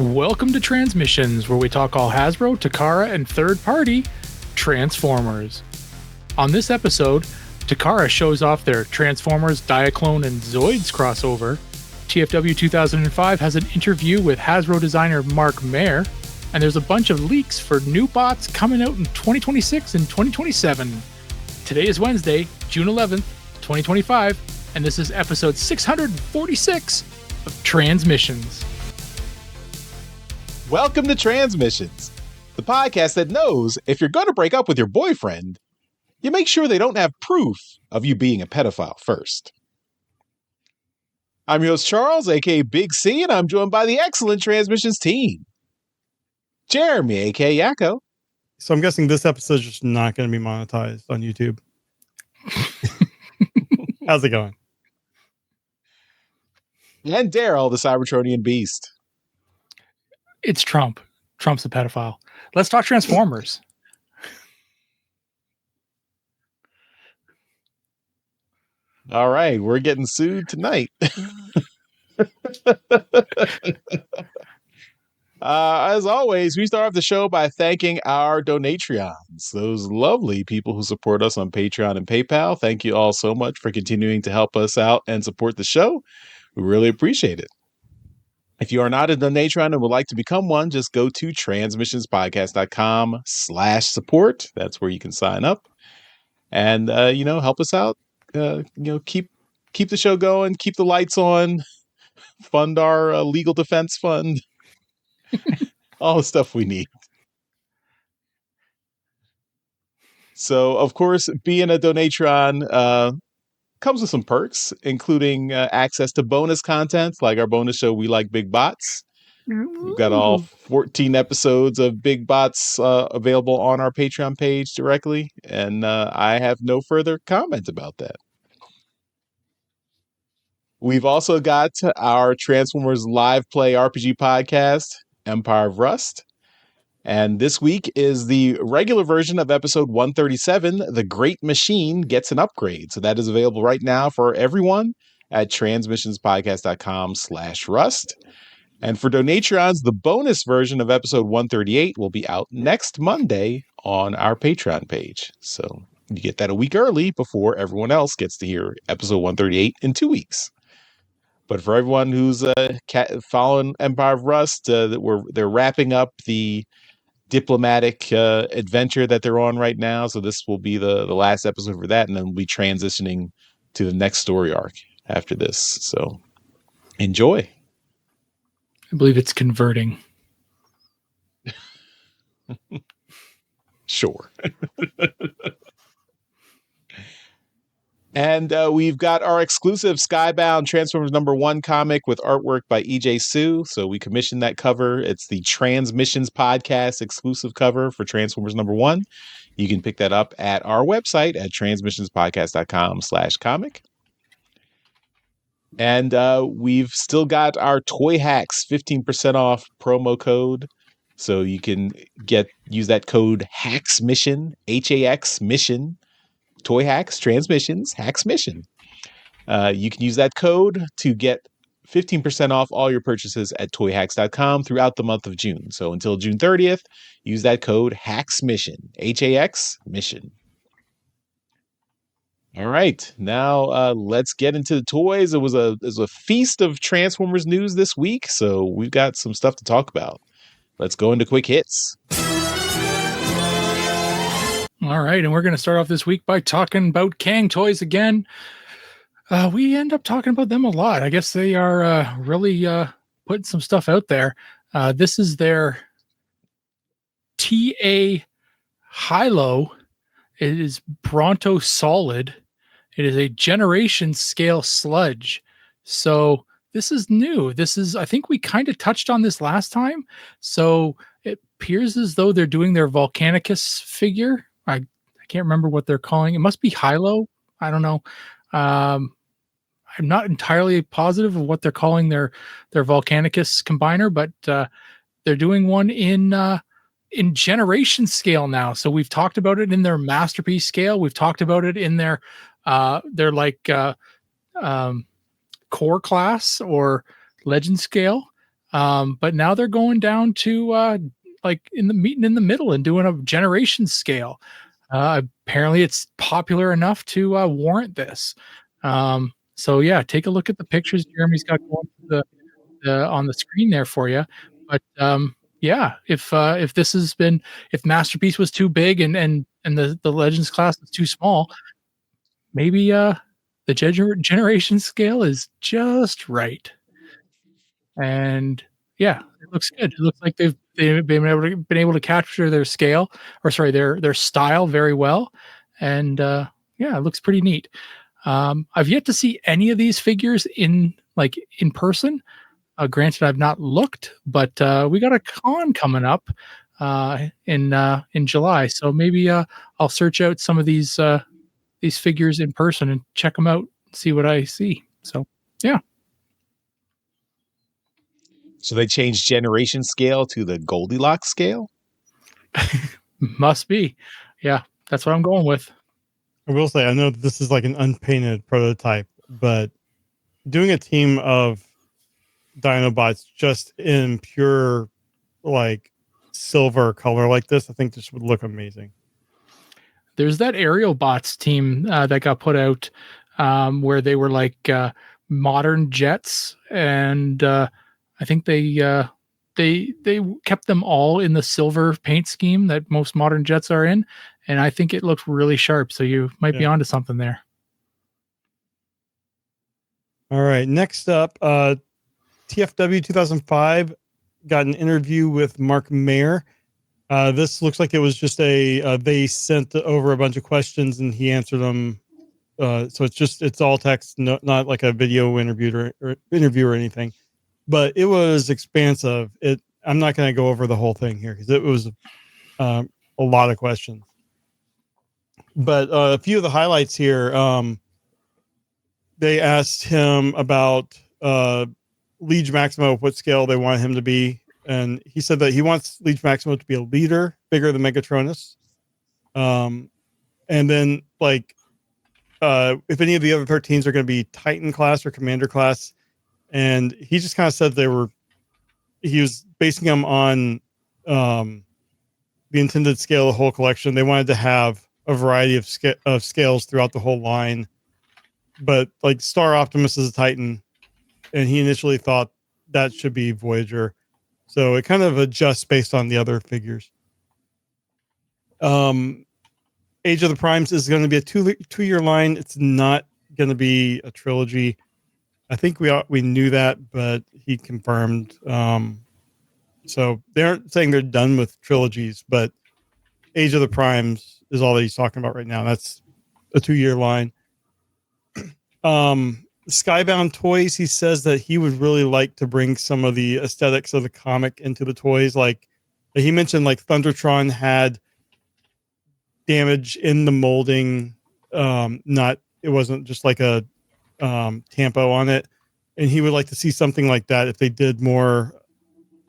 Welcome to Transmissions, where we talk all Hasbro, Takara, and third-party Transformers. On this episode, Takara shows off their Transformers, Diaclone, and Zoids crossover. TFW 2005 has an interview with Hasbro designer Mark Maher, and there's a bunch of leaks for new bots coming out in 2026 and 2027. Today is Wednesday, June 11th, 2025, and this is episode 646 of Transmissions. Welcome to Transmissions, the podcast that knows if you're going to break up with your boyfriend, you make sure they don't have proof of you being a pedophile first. I'm your host, Charles, aka Big C, and I'm joined by the excellent Transmissions team. Jeremy, aka Yakko. So I'm guessing this episode is just not going to be monetized on YouTube. How's it going? And Daryl, the Cybertronian Beast. It's Trump. Trump's a pedophile. Let's talk Transformers. All right, we're getting sued tonight. As always, we start off the show by thanking our Donatreons, those lovely people who support us on Patreon and PayPal. Thank you all so much for continuing to help us out and support the show. We really appreciate it. If you are not a Donatron and would like to become one, just go to transmissionspodcast.com/support. That's where you can sign up and, help us out. Keep the show going, keep the lights on, fund our legal defense fund, all the stuff we need. So, of course, being a Donatron comes with some perks, including access to bonus content, like our bonus show, We Like Big Bots. We've got all 14 episodes of Big Bots available on our Patreon page directly, and I have no further comment about that. We've also got our Transformers live play RPG podcast, Empire of Rust. And this week is the regular version of episode 137, The Great Machine Gets an Upgrade. So that is available right now for everyone at transmissionspodcast.com/rust. And for Donatrons, the bonus version of episode 138 will be out next Monday on our Patreon page. So you get that a week early before everyone else gets to hear episode 138 in 2 weeks. But for everyone who's following Empire of Rust, they're wrapping up the diplomatic adventure that they're on right now. So this will be the last episode for that. And then we'll be transitioning to the next story arc after this. So enjoy. I believe it's converting. Sure. And we've got our exclusive Skybound Transformers #1 comic with artwork by EJ Sue. So we commissioned that cover. It's the Transmissions podcast exclusive cover for Transformers #1. You can pick that up at our website at transmissionspodcast.com/comic. And we've still got our Toy Hacks 15% off promo code. So you can use that code HAXMISSION, HAX Mission. Toy Hacks, Transmissions, Hacks Mission. You can use that code to get 15% off all your purchases at toyhacks.com throughout the month of June. So until June 30th, use that code Hacks Mission, HAX Mission. All right, now let's get into the toys. It was a feast of Transformers news this week, so we've got some stuff to talk about. Let's go into quick hits. All right, and we're going to start off this week by talking about Kang Toys again. We end up talking about them a lot. I guess they are really putting some stuff out there. This is their TA Hilo. It is Bronto Solid. It is a generation scale sludge. So this is new. I think we kind of touched on this last time. So it appears as though they're doing their Volcanicus figure. I can't remember what they're calling it. It must be Hilo. I don't know. I'm not entirely positive of what they're calling their Volcanicus combiner, but they're doing one in generation scale now. So we've talked about it in their masterpiece scale. We've talked about it in their core class or legend scale. But now they're going down to like meeting in the middle and doing a generation scale. Apparently, it's popular enough to warrant this. So yeah, take a look at the pictures Jeremy's got going on the screen there for you. But yeah, if this has been if Masterpiece was too big and the Legends class is too small, maybe the generation scale is just right. And yeah, it looks good. It looks like they've been able to capture their scale, or sorry, their style very well. And yeah, it looks pretty neat. I've yet to see any of these figures in person. Granted, I've not looked, but we got a con coming up in July, so maybe I'll search out some of these figures in person and check them out, see what I see. So yeah. So they changed generation scale to the Goldilocks scale? Must be. Yeah, that's what I'm going with. I will say, I know this is like an unpainted prototype, but doing a team of Dinobots just in pure like silver color like this, I think this would look amazing. There's that Aerial Bots team that got put out where they were like modern jets, and I think they kept them all in the silver paint scheme that most modern jets are in, and I think it looks really sharp. So you might be onto something there. All right, next up, TFW 2005 got an interview with Mark Maher. This looks like it was just they sent over a bunch of questions and he answered them. So it's all text, not like a video interview or anything. But it was expansive. I'm not going to go over the whole thing here because it was a lot of questions. But a few of the highlights here, they asked him about Liege Maximo, what scale they want him to be. And he said that he wants Liege Maximo to be a leader, bigger than Megatronus. And then, if any of the other 13s are going to be Titan class or Commander class. And he just kind of said he was basing them on the intended scale of the whole collection. They wanted to have a variety of scales throughout the whole line. But like Star Optimus is a Titan, and he initially thought that should be Voyager. So it kind of adjusts based on the other figures. Age of the Primes is going to be a two-year line. It's not going to be a trilogy. I think we knew that, but he confirmed. So they aren't saying they're done with trilogies, but Age of the Primes is all that he's talking about right now. That's a 2-year line. Skybound toys, he says that he would really like to bring some of the aesthetics of the comic into the toys. Like he mentioned, like Thundertron had damage in the molding. It wasn't just like a tampo on it, and he would like to see something like that if they did more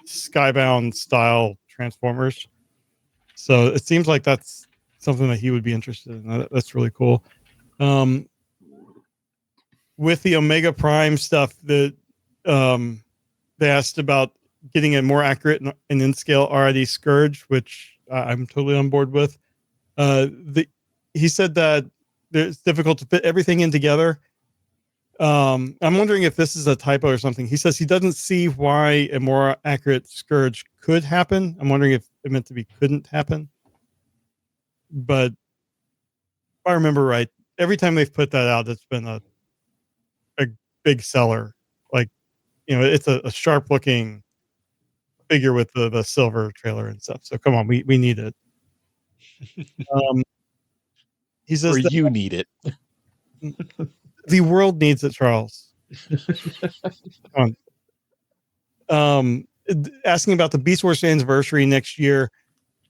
Skybound style Transformers. So it seems like that's something that he would be interested in. That's really cool. With the Omega Prime stuff, that they asked about getting a more accurate and in scale RID Scourge, which I'm totally on board with. He said that it's difficult to fit everything in together. I'm wondering if this is a typo or something. He says he doesn't see why a more accurate Scourge could happen. I'm wondering if it meant to be couldn't happen. But if I remember right, every time they've put that out, it's been a big seller. Like, it's a sharp looking figure with the silver trailer and stuff. So come on, we need it. He says you need it. The world needs it, Charles. Come on. Asking about the Beast Wars anniversary next year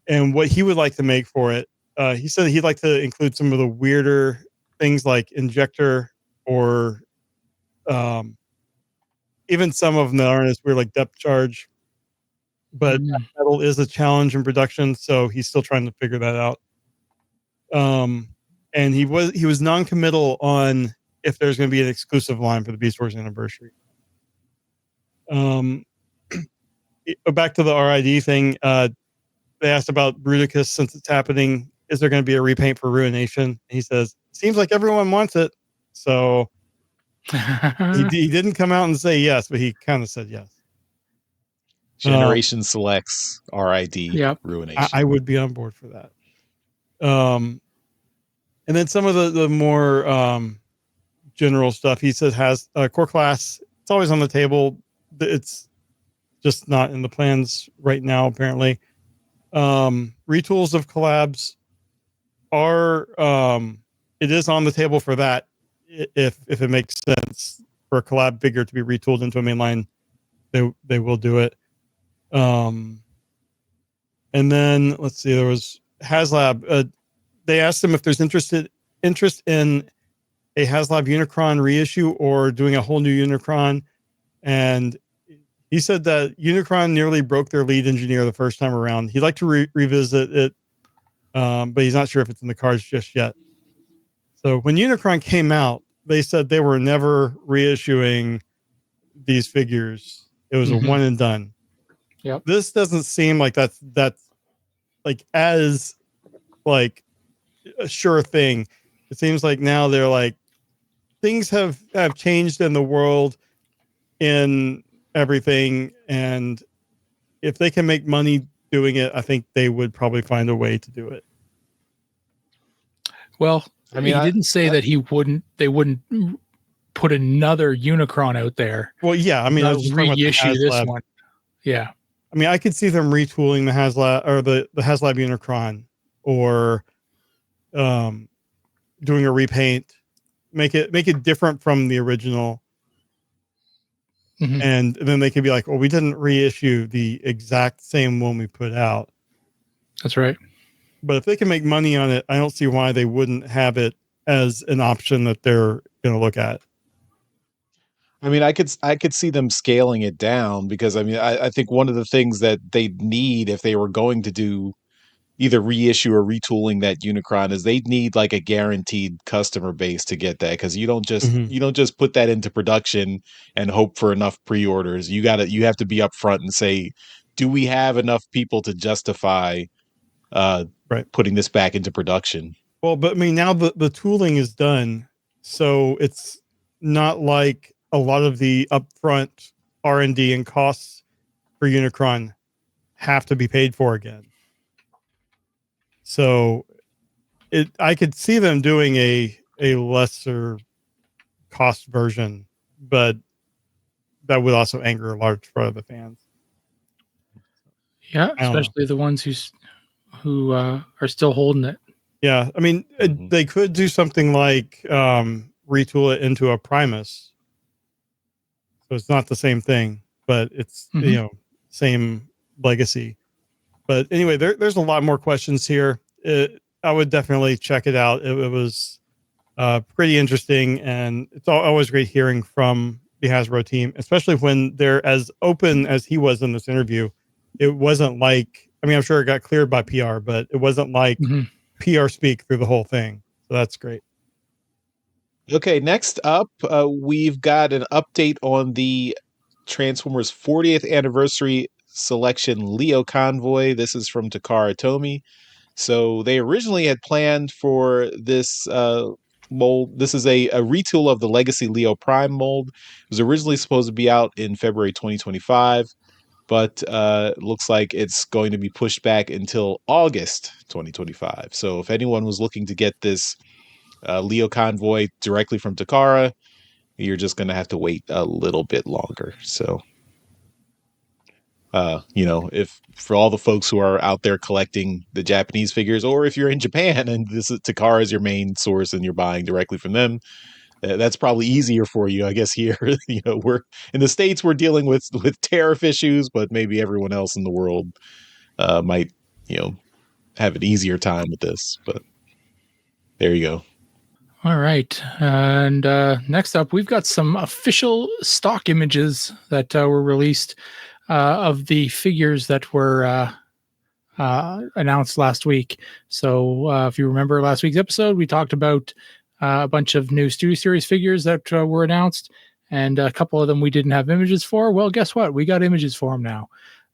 and what he would like to make for it. He said he'd like to include some of the weirder things like Injector or even some of them that aren't as weird, like Depth Charge. But metal is a challenge in production, so he's still trying to figure that out. And he was non-committal on if there's going to be an exclusive line for the Beast Wars anniversary. back to the RID thing. They asked about Bruticus since it's happening. Is there going to be a repaint for Ruination? He says, seems like everyone wants it. So he didn't come out and say yes, but he kind of said yes. Generation selects RID Yep. Ruination. I would be on board for that. And then some of the more general stuff, he says has core class. It's always on the table. It's just not in the plans right now, apparently. Retools of collabs are it is on the table for that if it makes sense for a collab figure to be retooled into a mainline, they will do it. And then let's see, there was HasLab. They asked him if there's interest in a HasLab Unicron reissue or doing a whole new Unicron, and he said that Unicron nearly broke their lead engineer the first time around. He'd like to revisit it, but he's not sure if it's in the cards just yet. So when Unicron came out, they said they were never reissuing these figures. It was a one and done. Yep. This doesn't seem like that's like as like a sure thing. It seems like now they're like things have changed in the world, in everything, and if they can make money doing it, I think they would probably find a way to do it. Well, I mean, he didn't say that they wouldn't put another Unicron out there. Well, yeah, I mean, I was just reissue this one. Yeah. I mean, I could see them retooling the HasLab or the HasLab Unicron, or doing a repaint, make it different from the original. And then they could be like, well, we didn't reissue the exact same one we put out. That's right. But if they can make money on it, I don't see why they wouldn't have it as an option that they're going to look at. I mean, I could see them scaling it down, because I mean, I think one of the things that they'd need if they were going to do either reissue or retooling that Unicron is they'd need like a guaranteed customer base to get that, because you don't just put that into production and hope for enough pre-orders. You have to be upfront and say, do we have enough people to justify putting this back into production? Well, but I mean, now the tooling is done, so it's not like a lot of the upfront R&D and costs for Unicron have to be paid for again. So I could see them doing a lesser cost version, but that would also anger a large part of the fans. Yeah, especially the ones who are still holding it. Yeah, I mean, they could do something like retool it into a Primus. So it's not the same thing, but it's same legacy. But anyway, there's a lot more questions here. I would definitely check it out. It was pretty interesting, and it's always great hearing from the Hasbro team, especially when they're as open as he was in this interview. It wasn't like, I mean, I'm sure it got cleared by PR, but it wasn't like PR speak through the whole thing. So that's great. Okay, next up, we've got an update on the Transformers 40th anniversary selection Leo Convoy. This is from Takara Tomy. So they originally had planned for this mold. This is a retool of the Legacy Leo Prime mold. It was originally supposed to be out in February 2025, but looks like it's going to be pushed back until August 2025. So if anyone was looking to get this Leo Convoy directly from Takara, you're just going to have to wait a little bit longer. So if for all the folks who are out there collecting the Japanese figures, or if you're in Japan and this is Takara is your main source and you're buying directly from them, that's probably easier for you, I guess. Here, we're in the States, we're dealing with tariff issues, but maybe everyone else in the world might, have an easier time with this. But there you go. All right. And next up, we've got some official stock images that were released of the figures that were announced last week. So if you remember last week's episode, we talked about a bunch of new Studio Series figures that were announced, and a couple of them we didn't have images for. Well, guess what? We got images for them now.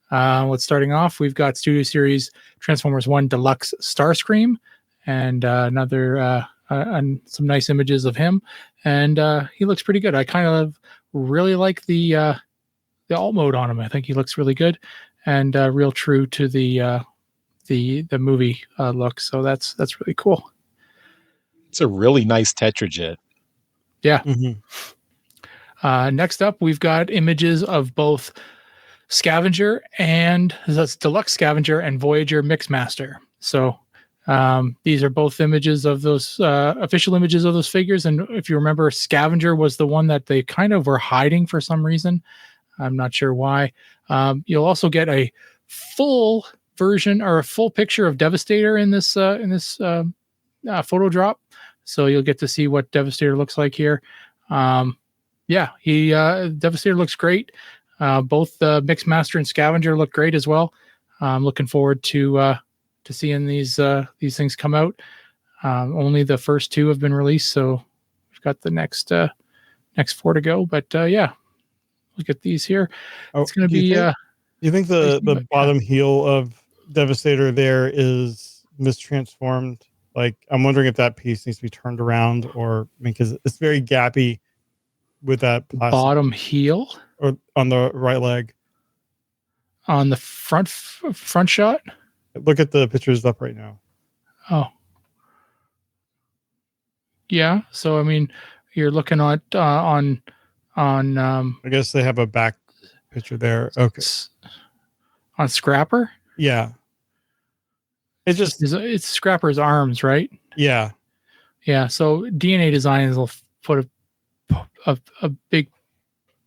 What's starting off? We've got Studio Series Transformers 1 Deluxe Starscream, and and some nice images of him, and he looks pretty good. I kind of really like the alt mode on him. I think he looks really good, and real true to the movie look. So that's really cool. It's a really nice Tetrajet. Yeah. Mm-hmm. Next up, we've got images of both Scavenger and that's Deluxe Scavenger and Voyager Mixmaster. So these are both images of those official images of those figures. And if you remember, Scavenger was the one that they kind of were hiding for some reason. I'm not sure why. You'll also get a full version or a full picture of Devastator in this photo drop. So you'll get to see what Devastator looks like here. Devastator looks great. Both Mixmaster and Scavenger look great as well. I'm looking forward to seeing these things come out. Only the first two have been released, so we've got the next 4 to go. But look at these here. It's going to be. Do you think the bottom heel of Devastator there is mistransformed? Like, I'm wondering if that piece needs to be turned around, or because it's very gappy with that plastic. Bottom heel, or on the right leg, on the front shot. Look at the pictures up right now. Oh, yeah. So I mean, you're looking at on. I guess they have a back picture there. Okay. On Scrapper. Yeah. It's Scrapper's arms, right? Yeah. Yeah. So DNA Designs will put a big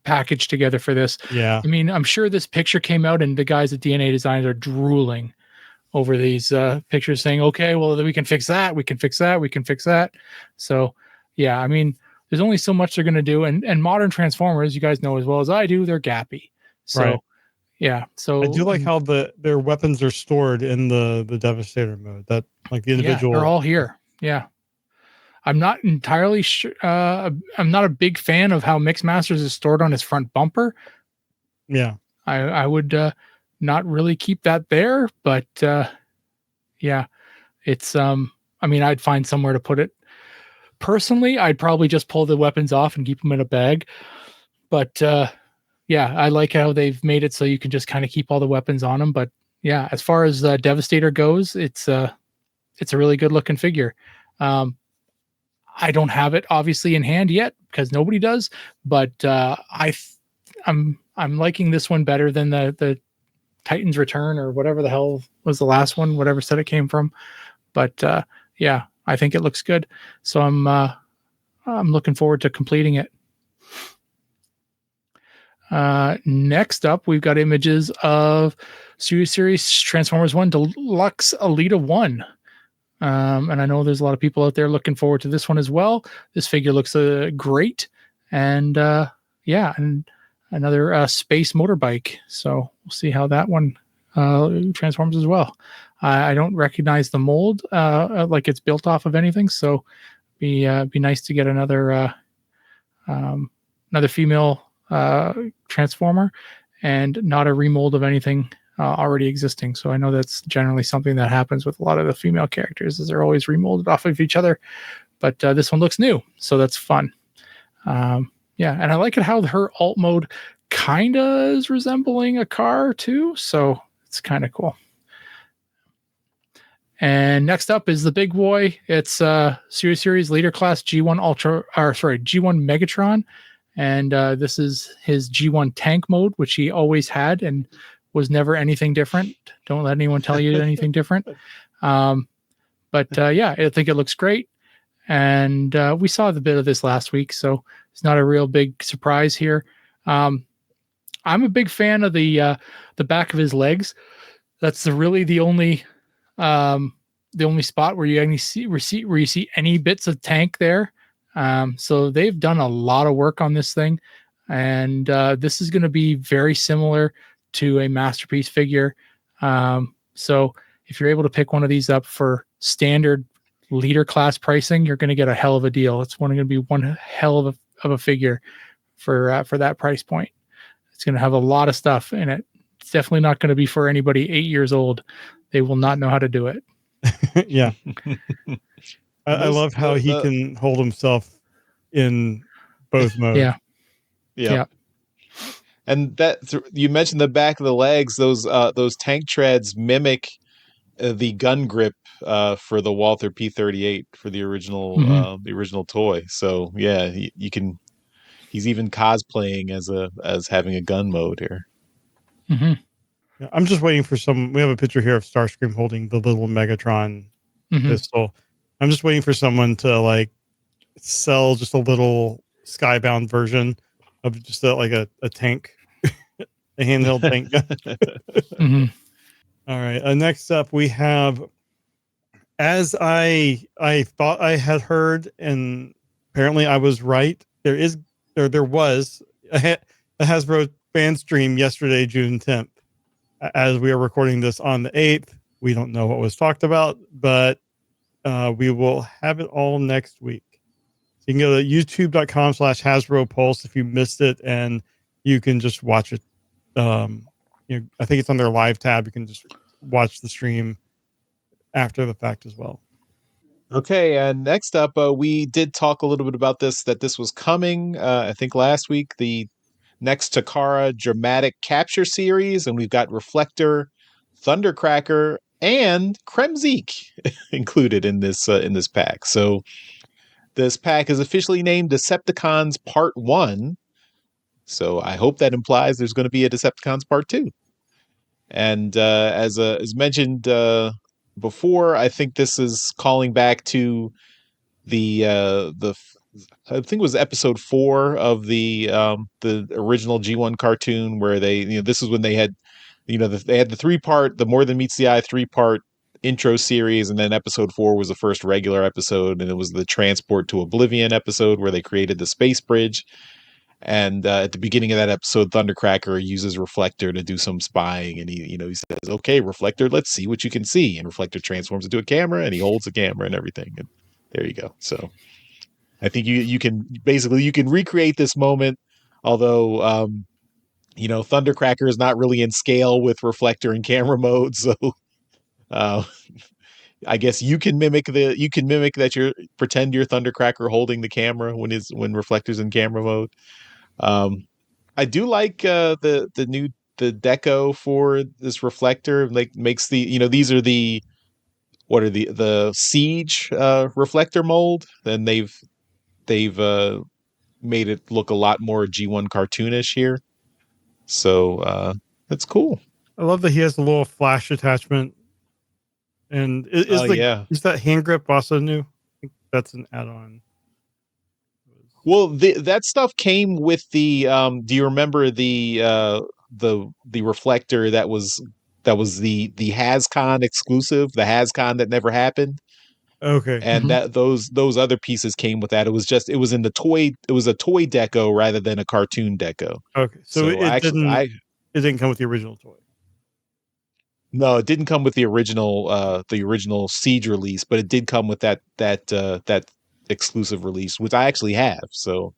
package together for this. Yeah. I mean, I'm sure this picture came out and the guys at DNA Designs are drooling over these pictures saying, okay, well, we can fix that. We can fix that. We can fix that. So yeah, I mean, there's only so much they're going to do. And modern Transformers, you guys know as well as I do, they're gappy. So right. Yeah. So I do like how their weapons are stored in the Devastator mode. That like the individual. Yeah, they're all here. Yeah. I'm not entirely sure. I'm not a big fan of how Mixmasters is stored on his front bumper. Yeah. I would not really keep that there, but yeah, it's I mean, I'd find somewhere to put it. Personally, I'd probably just pull the weapons off and keep them in a bag. But yeah, I like how they've made it so you can just kind of keep all the weapons on them. But yeah, as far as Devastator goes, it's a really good looking figure. I don't have it obviously in hand yet because nobody does, but I'm liking this one better than the Titan's Return or whatever the hell was the last one, whatever set it came from. But yeah, I think it looks good. So I'm looking forward to completing it. Next up, we've got images of Studio Series Transformers 1 Deluxe Elita 1. And I know there's a lot of people out there looking forward to this one as well. This figure looks great. And yeah, and another space motorbike. So we'll see how that one transforms as well. I don't recognize the mold like it's built off of anything. So be nice to get another female transformer and not a remold of anything already existing. So I know that's generally something that happens with a lot of the female characters is they're always remolded off of each other, but this one looks new, so that's fun. Yeah, and I like it how her alt mode kind of is resembling a car too, so it's kind of cool. And next up is the big boy. It's Studio Series Leader Class G1 G1 Megatron. And this is his G1 tank mode, which he always had and was never anything different. Don't let anyone tell you anything different. But yeah, I think it looks great. And we saw the bit of this last week, so it's not a real big surprise here. I'm a big fan of the back of his legs. That's really the only spot where you see any bits of tank there. So they've done a lot of work on this thing, and this is going to be very similar to a Masterpiece figure. So if you're able to pick one of these up for standard leader class pricing, you're going to get a hell of a deal. It's going to be one hell of a figure for that price point. It's going to have a lot of stuff in it it's definitely not going to be for anybody 8 years old. They will not know how to do it. Yeah. I love how he can hold himself in both modes. Yeah. Yeah. And you mentioned the back of the legs. Those tank treads mimic the gun grip for the Walther P-38 for the original toy. So yeah, you can. He's even cosplaying as having a gun mode here. Mm-hmm. Yeah, I'm just waiting for we have a picture here of Starscream holding the little Megatron pistol. I'm just waiting for someone to like sell just a little Skybound version of just a tank, a handheld tank gun. All right. Next up, we have, as I thought I had heard, and apparently I was right. There was a Hasbro fan stream yesterday, June 10th. As we are recording this on the 8th, we don't know what was talked about, but we will have it all next week. So you can go to youtube.com/Hasbro Pulse if you missed it, and you can just watch it. I think it's on their live tab. You can just watch the stream after the fact as well. Okay, and next up, we did talk a little bit about that this was coming, I think last week, the next Takara dramatic capture series, and we've got Reflector, Thundercracker, and Kremzeek included in this pack. So this pack is officially named Decepticons Part 1. So I hope that implies there's going to be a Decepticons Part 2. And as mentioned before, I think this is calling back to the I think it was episode 4 of the original G1 cartoon, where this is when they had they had the 3-part, the More Than Meets the Eye 3-part intro series, and then episode 4 was the first regular episode, and it was the Transport to Oblivion episode where they created the space bridge. And at the beginning of that episode, Thundercracker uses Reflector to do some spying, and he says, "Okay, Reflector, let's see what you can see." And Reflector transforms into a camera, and he holds the camera and everything. And there you go. So I think you can recreate this moment, although Thundercracker is not really in scale with Reflector and camera mode, so I guess you can mimic that pretend you're Thundercracker holding the camera when Reflector's in camera mode. I do like the deco for this Reflector. Like, makes these are the Siege Reflector mold, and they've made it look a lot more G1 cartoonish here. So that's cool. I love that he has the little flash attachment. And is that hand grip also new? I think that's an add-on. Well, that stuff came with the. Do you remember the Reflector that was the HasCon exclusive, the HasCon that never happened? Okay. And that those other pieces came with that. It was in the toy. It was a toy deco rather than a cartoon deco. Okay, so it didn't come with the original toy. No, it didn't come with the original Siege release, but it did come with that exclusive release, which I actually have. So,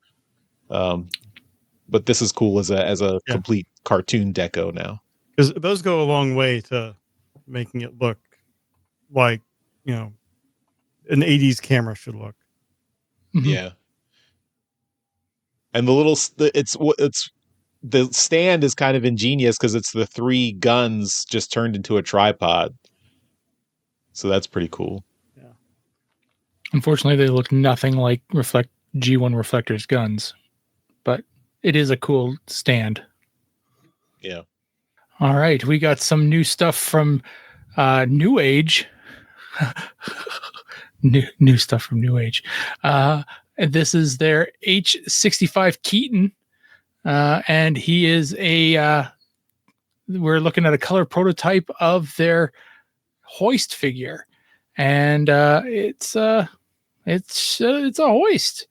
but this is cool as a complete cartoon deco now, because those go a long way to making it look like an 80s camera should look. Yeah. And the stand is kind of ingenious because it's the 3 guns just turned into a tripod. So that's pretty cool. Yeah. Unfortunately, they look nothing like G1 Reflector's guns, but it is a cool stand. Yeah. All right. We got some new stuff from New Age. new stuff from New Age. And this is their H65 Keaton. And he is we're looking at a color prototype of their Hoist figure, and it's a Hoist.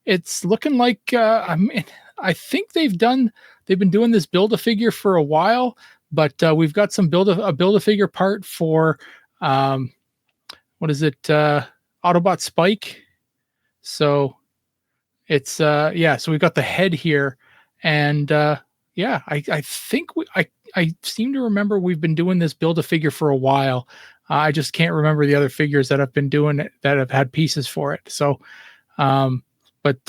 It's looking like I think they've been doing this Build-A-Figure for a while, but we've got some Build-A-Figure part for what is it, Autobot Spike. So it's so we've got the head here, and yeah, I think I seem to remember we've been doing this build a figure for a while. I just can't remember the other figures that I've been doing it, that have had pieces for it. So, but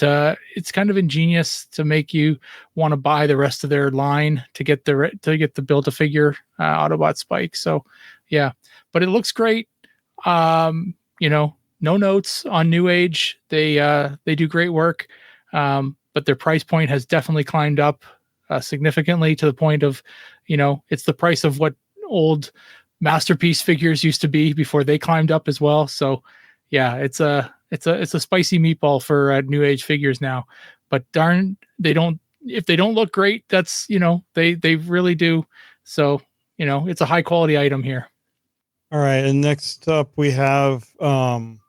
it's kind of ingenious to make you want to buy the rest of their line to get the build a figure Autobot Spike. So, yeah, but it looks great. No notes on New Age. They do great work, but their price point has definitely climbed up significantly to the point of, it's the price of what old Masterpiece figures used to be before they climbed up as well. So, yeah, it's a spicy meatball for New Age figures now. But darn, if they don't look great, that's they really do. So it's a high quality item here. All right, and next up we have from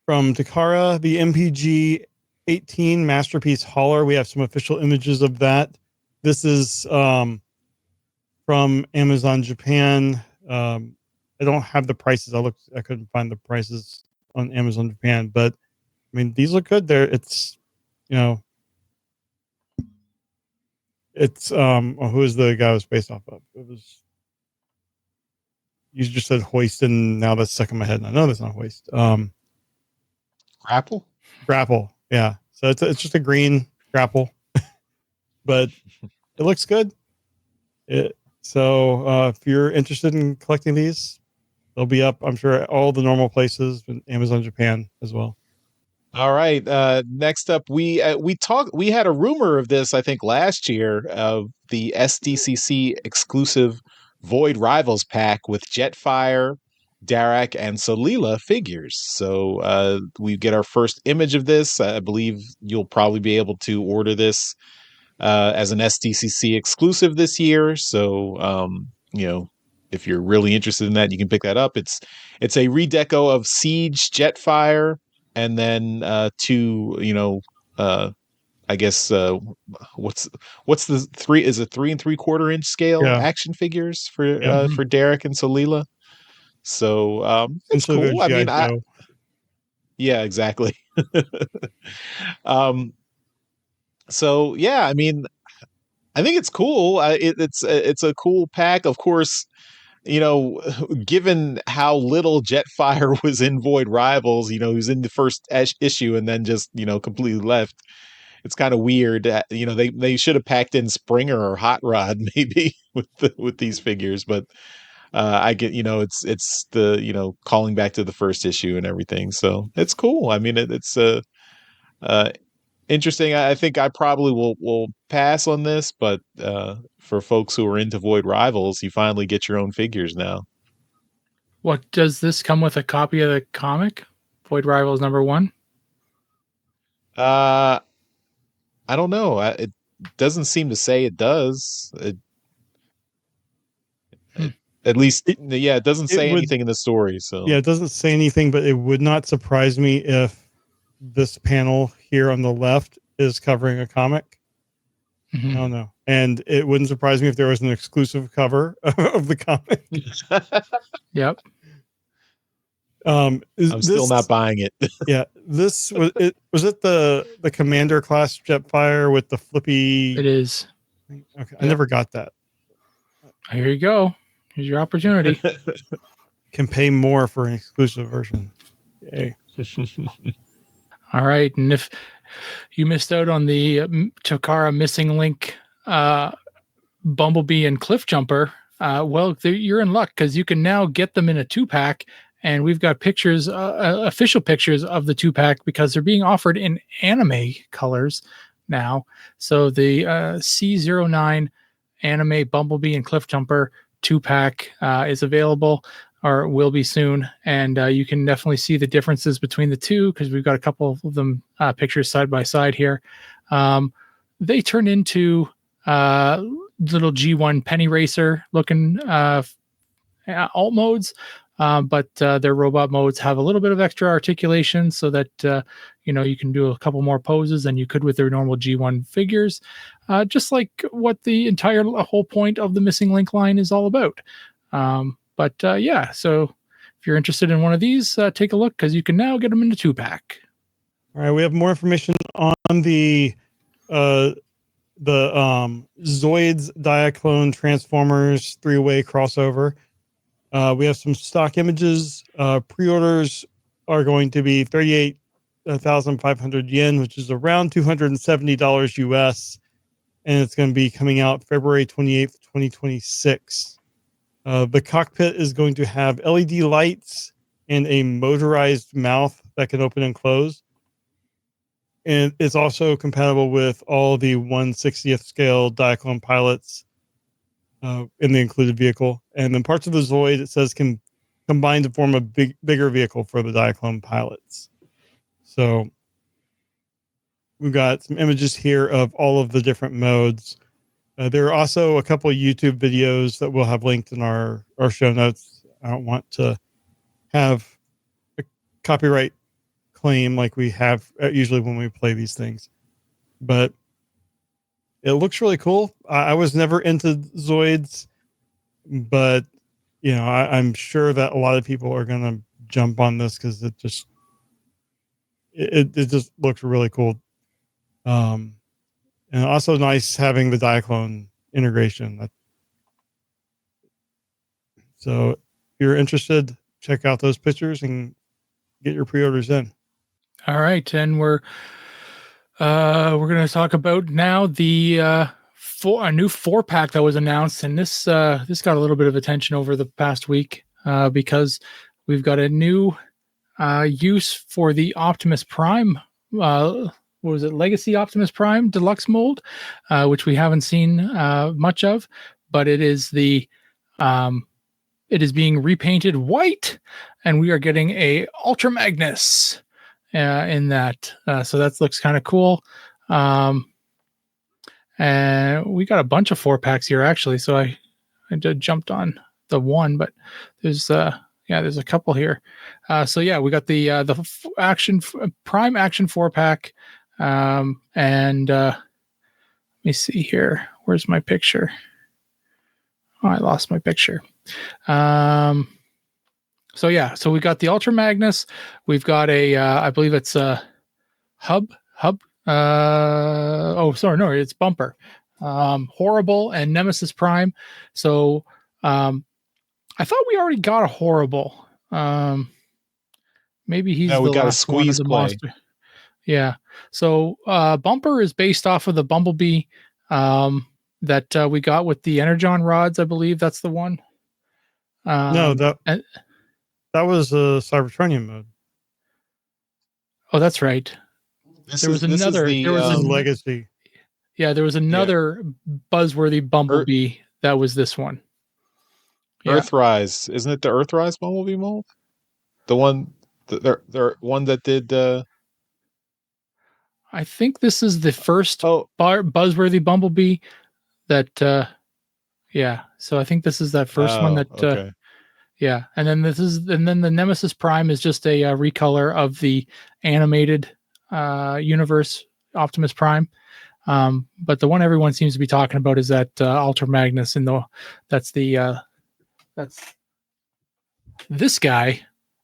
Takara, the MPG 18 Masterpiece Hauler. We have some official images of that. This is from Amazon Japan. I don't have the prices. I couldn't find the prices on Amazon Japan, but I mean, these look good. It's who is the guy it was based off of? It was, you just said Hoist, and now that's stuck in my head. And I know that's not Hoist. Grapple. Yeah. So it's just a green grapple, but it looks good. So if you're interested in collecting these, they'll be up, I'm sure, at all the normal places, and Amazon Japan as well. All right. Next up, we had a rumor of this, I think, last year, of the SDCC exclusive Void Rivals pack with Jetfire, Darak, and Solila figures. So we get our first image of this. I believe you'll probably be able to order this as an SDCC exclusive this year. So if you're really interested in that, you can pick that up. It's a redeco of Siege, Jetfire, and then two, I guess what's the three? Is it 3 3/4 inch scale action figures for Darak and Solila? So it's cool. I mean, yeah, exactly. So yeah, I mean, I think it's cool. It's a cool pack, of course. Given how little Jetfire was in Void Rivals, he was in the first issue and then just completely left. It's kind of weird. They should have packed in Springer or Hot Rod maybe with these figures, but I get it's the calling back to the first issue and everything. So it's cool. I mean, it's interesting. I think I probably will pass on this, but for folks who are into Void Rivals, you finally get your own figures now. What, does this come with a copy of the comic, Void Rivals #1? I don't know. It doesn't seem to say it does. At least, it doesn't say anything in the story. So yeah, it doesn't say anything, but it would not surprise me if this panel here on the left is covering a comic. Mm-hmm. I don't know. And it wouldn't surprise me if there was an exclusive cover of the comic. Yep. I'm still not buying it. Yeah. This was it. Was it the Commander class Jetfire with the flippy? It is. Okay. Yep. I never got that. Here you go. Here's your opportunity. Can pay more for an exclusive version. Yay. All right. And if you missed out on the Takara Missing Link Bumblebee and Cliffjumper, well, you're in luck, because you can now get them in a 2-pack. And we've got pictures, official pictures of the 2-pack, because they're being offered in anime colors now. So the C09 anime Bumblebee and Cliffjumper 2-pack is available, or will be soon. And you can definitely see the differences between the two, because we've got a couple of them pictures side by side here. They turn into little G1 penny racer looking alt modes. But their robot modes have a little bit of extra articulation, so that you can do a couple more poses than you could with their normal G1 figures, just like what the whole point of the Missing Link line is all about. Yeah, so if you're interested in one of these, take a look, because you can now get them in a 2-pack. All right, we have more information on the the Zoids Diaclone Transformers 3-way crossover. We have some stock images. Pre-orders are going to be 38,500 yen, which is around $270 US. And it's going to be coming out February 28th, 2026. The cockpit is going to have LED lights and a motorized mouth that can open and close. And it's also compatible with all the 1/60th scale Diaclone pilots in the included vehicle. And then parts of the Zoid, it says, can combine to form a bigger vehicle for the Diaclone pilots. So we've got some images here of all of the different modes. There are also a couple of YouTube videos that we'll have linked in our show notes. I don't want to have a copyright claim like we have usually when we play these things, but it looks really cool. I was never into Zoids, but I'm sure that a lot of people are going to jump on this because it just looks really cool. And also nice having the Diaclone integration. So if you're interested, check out those pictures and get your pre-orders in. All right, and we're going to talk about now the a new 4-pack that was announced, and this got a little bit of attention over the past week because we've got a new use for the Optimus Prime. What was it? Legacy Optimus Prime Deluxe mold, which we haven't seen much of, but it is it is being repainted white, and we are getting a Ultra Magnus in that. So that looks kind of cool. And we got a bunch of 4-packs here actually. So I jumped on the one, but there's a couple here. So yeah, we got the action Prime Action 4-pack. And let me see here. Where's my picture? Oh, I lost my picture. So we got the Ultra Magnus. We've got I believe it's a hub. It's Bumper, Horrible, and Nemesis Prime. So I thought we already got a Horrible. Maybe he's we the got last a squeeze one of the play. monster. Yeah. So Bumper is based off of the Bumblebee that we got with the Energon rods. I believe that's the one. No, that was a Cybertronian mode. Oh, that's right. There was another Legacy. Yeah, there was another buzzworthy Bumblebee that was this one. Yeah. Earthrise. Isn't it the Earthrise Bumblebee mold? The one the one that did I think this is the first buzzworthy Bumblebee that so I think this is that first one that okay. And then the Nemesis Prime is just a recolor of the animated universe Optimus Prime. But the one everyone seems to be talking about is that Ultra Magnus, and that's this guy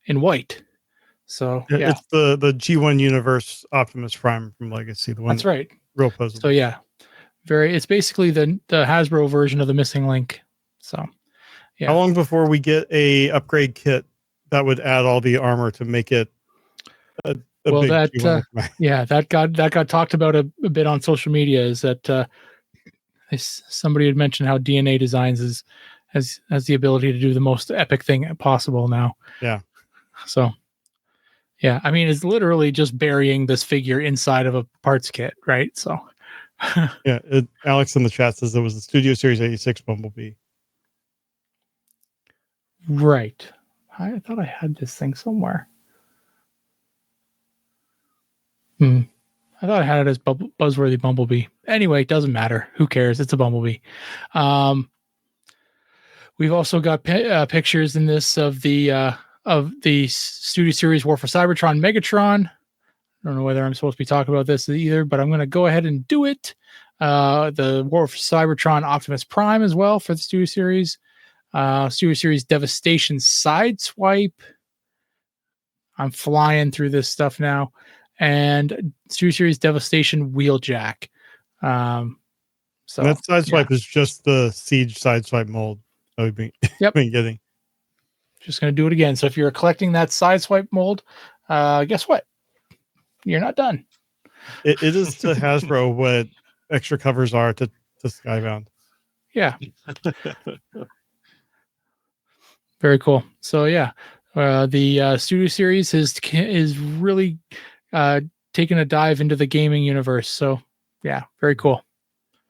in white. So it's the G1 Universe Optimus Prime from Legacy. The one that's right. Real puzzle. So it's basically the Hasbro version of the Missing Link. So yeah. How long before we get a upgrade kit that would add all the armor to make it a big G1? That got talked about a bit on social media. Is that somebody had mentioned how DNA Designs has the ability to do the most epic thing possible now. Yeah. So yeah, I mean, it's literally just burying this figure inside of a parts kit, right? So yeah, Alex in the chat says it was the Studio Series 86 Bumblebee. Right. I thought I had this thing somewhere. I thought I had it as buzzworthy Bumblebee. Anyway, it doesn't matter. Who cares? It's a Bumblebee. We've also got pictures in this of the Studio Series War for Cybertron Megatron. I don't know whether I'm supposed to be talking about this either, but I'm going to go ahead and do it. The War for Cybertron Optimus Prime as well for the Studio Series. Studio Series Devastation Sideswipe. I'm flying through this stuff now. And Studio Series Devastation Wheeljack. So And that sideswipe is just the Siege sideswipe mold that we've been, been getting. Just going to do it again. So if you're collecting that sideswipe mold, guess what? You're not done. It is to Hasbro what extra covers are to Skybound. Yeah. Very cool. So yeah, the Studio Series is really taking a dive into the gaming universe. So yeah, very cool.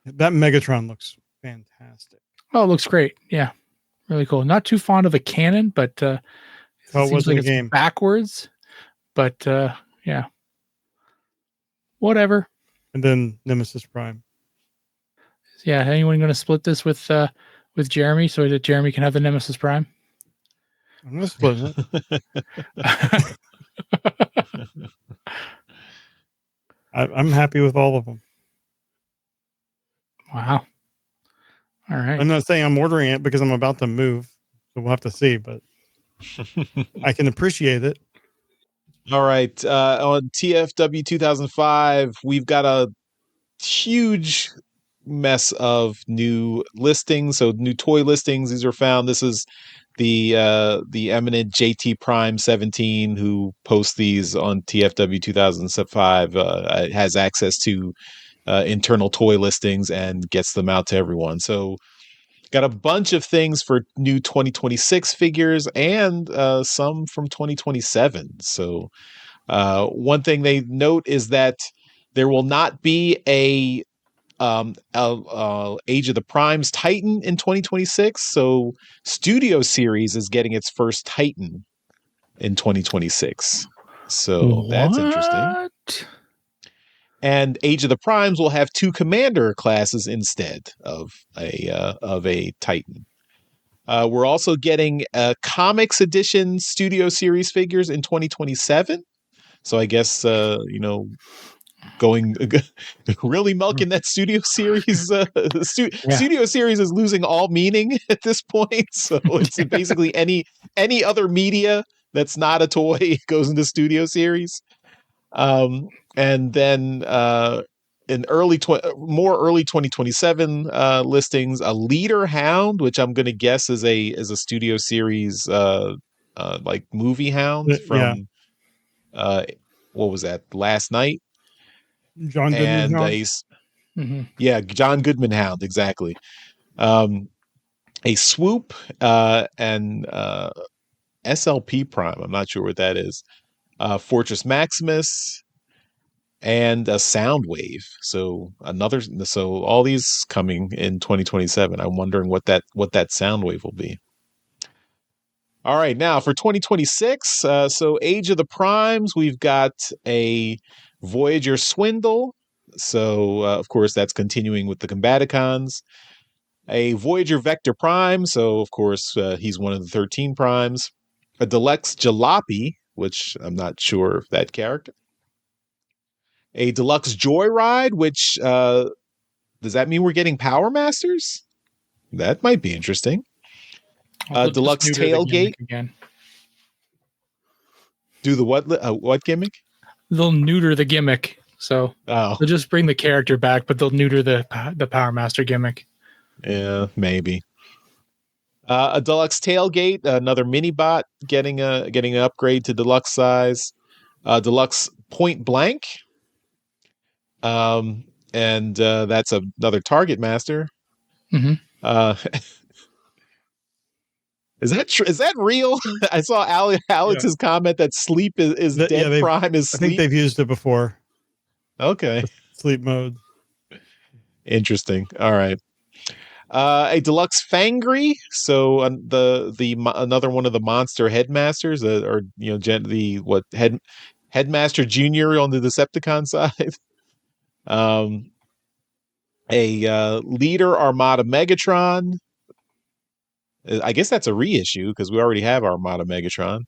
That Megatron looks fantastic. Oh, it looks great. Yeah, really cool. Not too fond of a cannon, but it seems like it's game backwards. But yeah, whatever. And then Nemesis Prime. Yeah, anyone going to split this with Jeremy so that Jeremy can have the Nemesis Prime? I'm going to split it. I'm happy with all of them. Wow. All right. I'm not saying I'm ordering it because I'm about to move, so we'll have to see, but I can appreciate it. All right. On TFW 2005, we've got a huge mess of new listings. So new toy listings. These are found. This is the eminent JT Prime 17 who posts these on TFW 2005. Has access to internal toy listings and gets them out to everyone. So got a bunch of things for new 2026 figures and some from 2027. So one thing they note is that there will not be a Age of the Primes Titan in 2026. So Studio Series is getting its first Titan in 2026. So that's interesting. And Age of the Primes will have 2 Commander classes instead of a Titan. We're also getting Comics Edition Studio Series figures in 2027. So I guess going really milking that Studio Series. Studio Series is losing all meaning at this point. So it's basically any other media that's not a toy goes into Studio Series. And then in early 2027 listings, a Leader Hound, which I'm going to guess is a Studio Series like movie hound from what was that, Last Night? John Goodman Hound. Yeah, John Goodman Hound, exactly. A Swoop and SLP Prime. I'm not sure what that is. Fortress Maximus and a Soundwave. So all these coming in 2027. I'm wondering what that Soundwave will be. All right, now for 2026, so Age of the Primes, we've got a Voyager Swindle. So, of course, that's continuing with the Combaticons. A Voyager Vector Prime. So, of course, he's one of the 13 primes. A Deluxe Jalopy, which I'm not sure of that character. A Deluxe Joyride, which does that mean we're getting Power Masters? That might be interesting. Deluxe Tailgate. Again. Do the what gimmick? They'll neuter the gimmick. So they'll just bring the character back, but they'll neuter the Power Master gimmick. Yeah, maybe. A Deluxe Tailgate, another mini bot getting an upgrade to deluxe size. Deluxe Point Blank. And that's another Target Master. Is that real? I saw Alex's comment that Sleep is dead. Prime is Sleep. I think they've used it before. Okay. Sleep mode. Interesting. All right. A Deluxe Fangry. So another one of the monster headmasters, or headmaster junior on the Decepticon side. A Leader Armada Megatron. I guess that's a reissue because we already have Armada Megatron.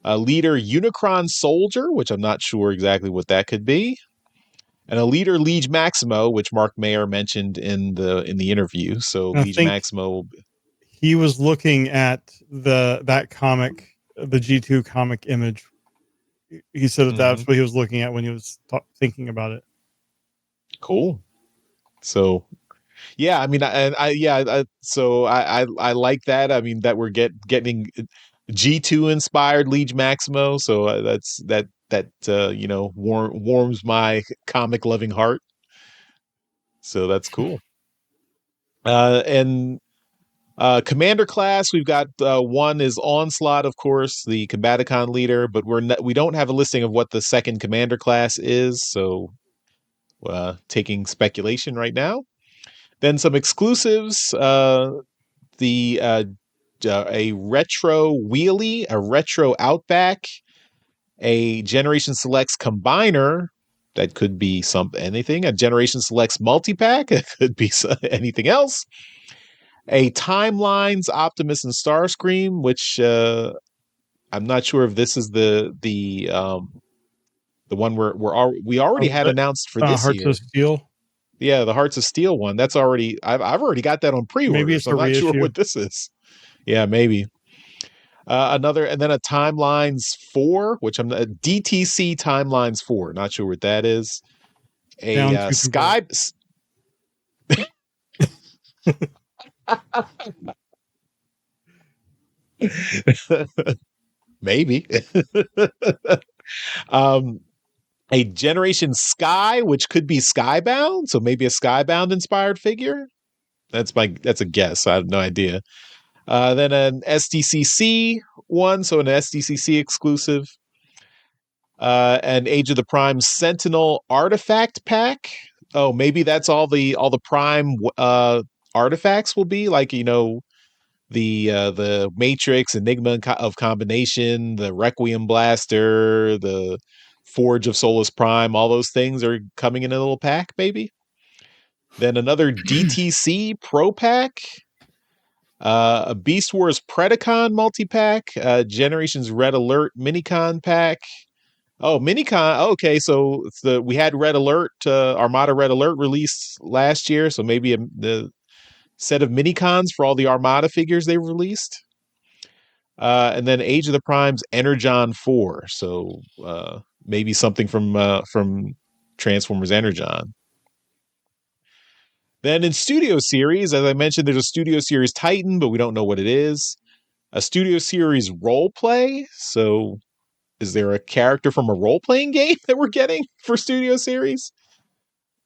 A Leader Unicron Soldier, which I'm not sure exactly what that could be. And a Leader Liege Maximo, which Mark Maher mentioned in the interview. So Liege Maximo, he was looking at that comic, the G2 comic image. He said that's what he was looking at when he was thinking about it. Cool. So Yeah, I mean, I like that. I mean, that we're getting G2 inspired Liege Maximo. So warms my comic loving heart. So that's cool. And Commander class, we've got one is Onslaught, of course, the Combaticon leader, but we don't have a listing of what the second Commander class is. So taking speculation right now. Then some exclusives. A retro wheelie, a retro Outback, a Generation Selects combiner. That could be anything. A Generation Selects multi-pack. It could be anything else. A Timelines Optimus and Starscream, which I'm not sure if this is the one we already had announced for this Hearts year. of Steel. Yeah, the Hearts of Steel one. That's already I've already got that on pre-order. Maybe it's so I'm not reissue. sure what this is. Yeah, maybe. Another, and then a Timelines 4, which I'm a DTC Timelines 4. Not sure what that is. A Sky. Maybe. A Generation Sky, which could be Skybound, so maybe a Skybound inspired figure. That's a guess. I have no idea. Then an SDCC one, so an SDCC exclusive. An Age of the Prime Sentinel artifact pack. Oh, maybe that's all the Prime artifacts will be, like, the Matrix, Enigma of Combination, the Requiem Blaster, the Forge of Solus Prime. All those things are coming in a little pack, maybe. Then another DTC Pro Pack. A Beast Wars Predacon multi-pack, Generations Red Alert Minicon pack. Oh, Minicon. Okay, so we had Red Alert, Armada Red Alert released last year, so maybe the set of Minicons for all the Armada figures they released. And then Age of the Prime's Energon 4, so maybe something from Transformers Energon. Then in Studio Series, as I mentioned, there's a Studio Series Titan, but we don't know what it is. A Studio Series Role Play, so is there a character from a role-playing game that we're getting for Studio Series?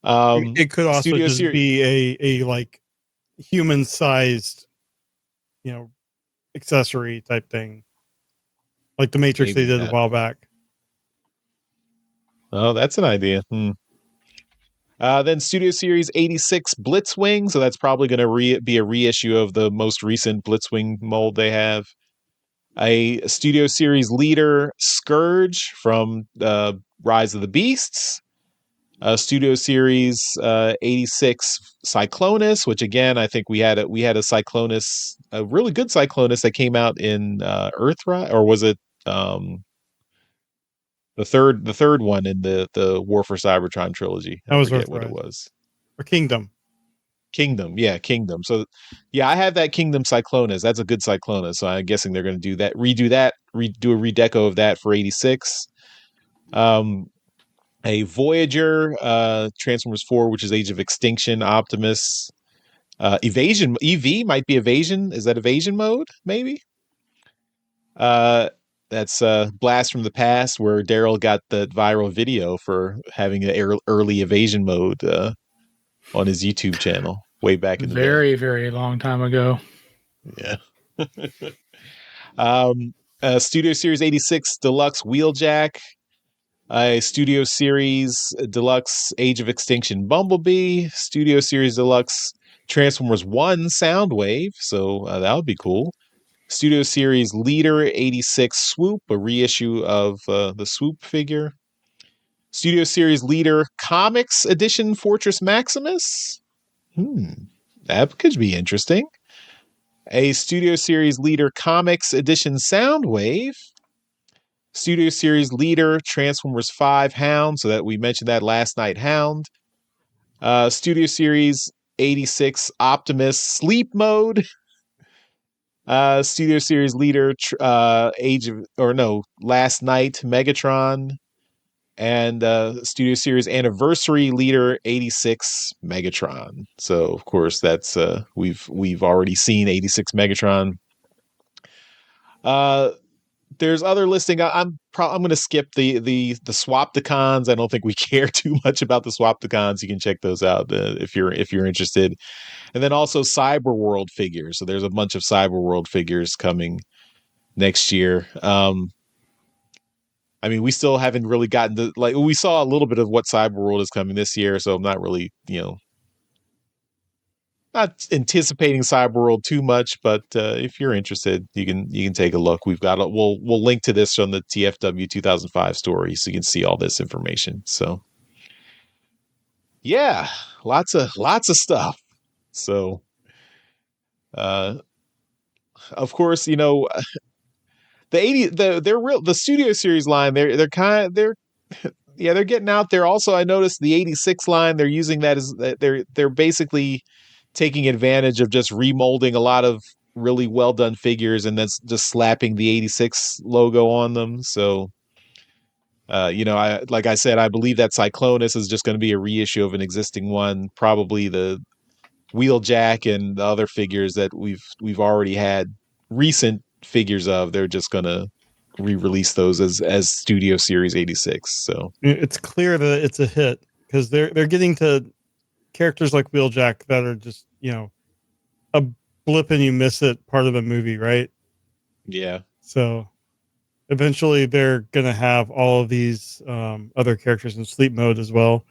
It could also Studio just be a like human-sized, accessory type thing, like the Matrix they did a while back. Oh, that's an idea. Then Studio Series 86 Blitzwing, so that's probably going to be a reissue of the most recent Blitzwing mold they have. A Studio Series Leader Scourge from Rise of the Beasts. A Studio Series 86 Cyclonus, which again I think we had a Cyclonus, a really good Cyclonus that came out in Earthrise, or was it the third one in the War for Cybertron trilogy? I forget what it was. Or Kingdom. Yeah, Kingdom. So, yeah, I have that Kingdom Cyclonus. That's a good Cyclonus. So I'm guessing they're going to redo a redeco of that for 86. A Voyager, Transformers 4, which is Age of Extinction, Optimus. Evasion, EV might be Evasion. Is that Evasion mode? Maybe. That's Blast from the Past, where Daryl got the viral video for having an early Evasion mode on his YouTube channel way back in the day. Very, very long time ago. Yeah. Studio Series 86 Deluxe Wheeljack. A Studio Series Deluxe Age of Extinction Bumblebee. Studio Series Deluxe Transformers 1 Soundwave. So that would be cool. Studio Series Leader 86 Swoop, a reissue of the Swoop figure. Studio Series Leader Comics Edition Fortress Maximus. That could be interesting. A Studio Series Leader Comics Edition Soundwave. Studio Series Leader Transformers 5 Hound, so that we mentioned that last night, Hound. Studio Series 86 Optimus Sleep Mode. Studio Series Leader Last Night Megatron. and Studio Series Anniversary Leader 86 Megatron. So of course that's we've already seen 86 Megatron. There's other listing. I'm going to skip the Swapticons. I don't think we care too much about the Swapticons. You can check those out if you're interested. And then also Cyber World figures. So there's a bunch of Cyber World figures coming next year. I mean, we still haven't really gotten to, like, we saw a little bit of what Cyber World is coming this year, so I'm not really, not anticipating Cyber World too much, but if you're interested, you can take a look. We'll link to this on the TFW 2005 story, so you can see all this information. So, yeah, lots of stuff. So, of course, the Studio Series line, they're getting out there. Also, I noticed the 86 line, they're using that as they're basically taking advantage of just remolding a lot of really well done figures and that's just slapping the 86 logo on them. So like I said, I believe that Cyclonus is just going to be a reissue of an existing one, probably the Wheeljack and the other figures that we've already had recent figures of. They're just going to re-release those as Studio Series 86. So it's clear that it's a hit because they're getting to characters like Wheeljack that are just, a blip and you miss it part of the movie, right? Yeah. So eventually they're going to have all of these other characters in sleep mode as well.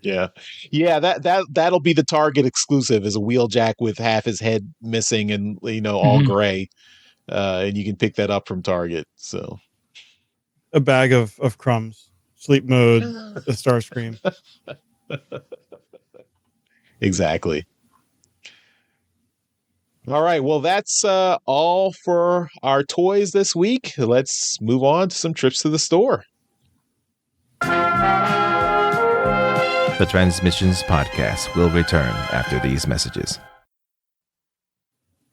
Yeah. That'll be the Target exclusive, is a Wheeljack with half his head missing and all gray. And you can pick that up from Target. So a bag of crumbs, sleep mode, a Starscream. Exactly. All right. Well, that's all for our toys this week. Let's move on to some trips to the store. The Transmissions Podcast will return after these messages.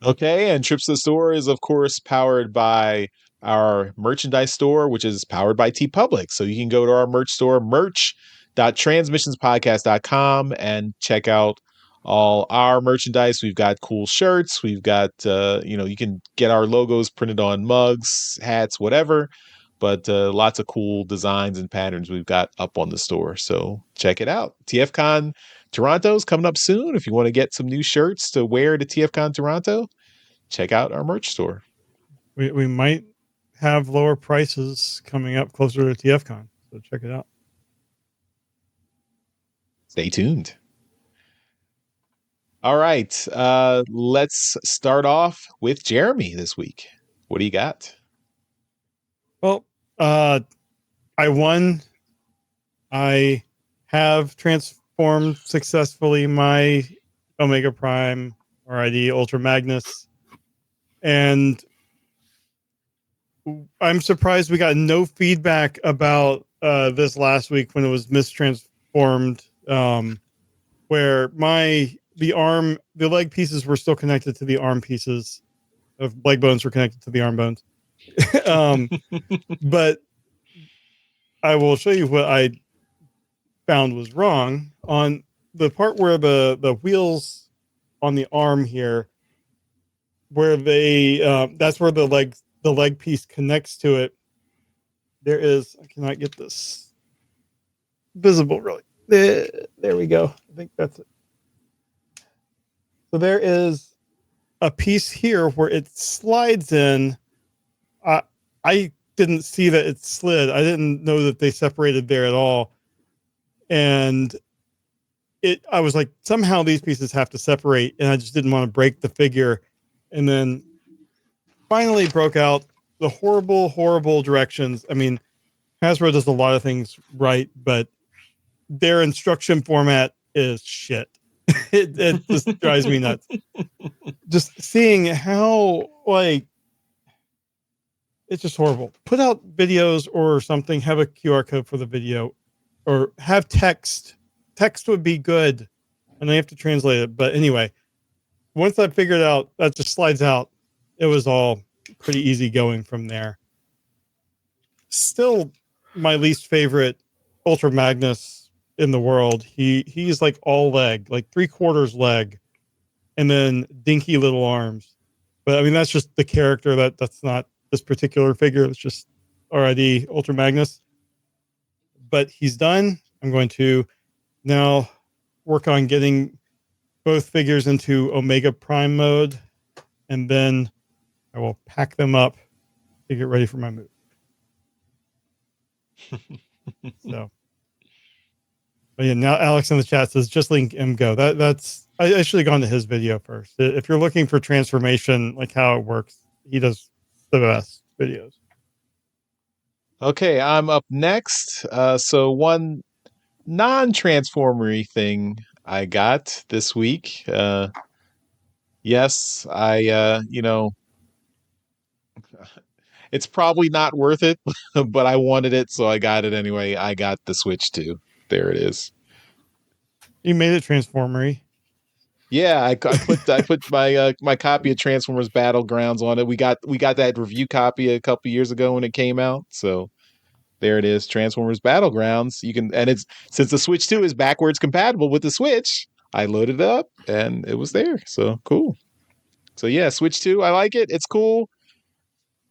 Okay, and Trips to the Store is, of course, powered by our merchandise store, which is powered by TeePublic. So you can go to our merch store, merch.transmissionspodcast.com, and check out all our merchandise. We've got cool shirts. We've got, you can get our logos printed on mugs, hats, whatever. But lots of cool designs and patterns we've got up on the store. So check it out. TFCon Toronto's coming up soon. If you want to get some new shirts to wear to TFCon Toronto, check out our merch store. We might have lower prices coming up closer to TFCon. So check it out. Stay tuned. All right. Let's start off with Jeremy this week. What do you got? Well, I won. I have transformed successfully my Omega Prime RID Ultra Magnus, and I'm surprised we got no feedback about this last week when it was mistransformed, where the leg pieces were still connected to the arm pieces, of leg bones were connected to the arm bones. But I will show you what I found was wrong on the part where the wheels on the arm here, where that's where the leg piece connects to it. There is, I cannot get this visible really. There we go. I think that's it. So there is a piece here where it slides in. I didn't see that it slid. I didn't know that they separated there at all. And I was like, somehow these pieces have to separate, and I just didn't want to break the figure. And then finally broke out the horrible, horrible directions. I mean, Hasbro does a lot of things right, but their instruction format is shit. It just drives me nuts. Just seeing how, it's just horrible. Put out videos or something, have a QR code for the video, or have text. Text would be good, and I have to translate it. But anyway, once I figured out that just slides out, it was all pretty easy going from there. Still my least favorite Ultra Magnus in the world. He's like all leg, like 3/4 leg, and then dinky little arms. But I mean, that's just the character. That's not this particular figure. It's just RID Ultra Magnus. But he's done. I'm going to now work on getting both figures into Omega Prime mode, and then I will pack them up to get ready for my move. So, but yeah, now Alex in the chat says just link MGO. That's I should have gone to his video first. If you're looking for transformation, like how it works, he does the best videos. Okay, I'm up next. So one non-transformery thing I got this week. Yes, it's probably not worth it, but I wanted it, so I got it anyway. I got the Switch 2. There it is. You made it transformery. Yeah, I put my copy of Transformers Battlegrounds on it. We got that review copy a couple years ago when it came out. So there it is, Transformers Battlegrounds. It's since the Switch 2 is backwards compatible with the Switch, I loaded it up and it was there. So cool. So yeah, Switch 2, I like it. It's cool.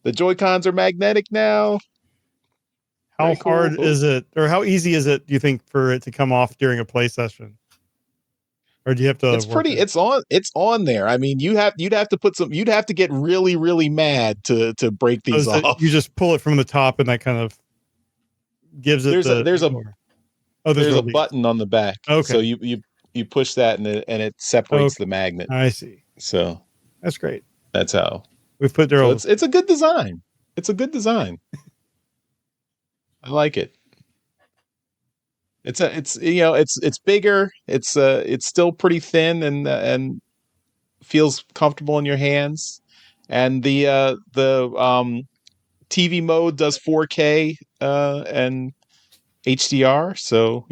The Joy-Cons are magnetic now. How hard is it, or how easy is it, do you think, for it to come off during a play session? Or do you have to? It's on there. I mean, you'd have to get really, really mad to break these off. You just pull it from the top and that kind of gives it there's a button on the back. Okay. So you push that and it separates the magnet. I see. So that's great. That's how we've put there. So it's a good design. It's a good design. I like it. It's bigger. It's still pretty thin and feels comfortable in your hands. And the TV mode does 4K and HDR. So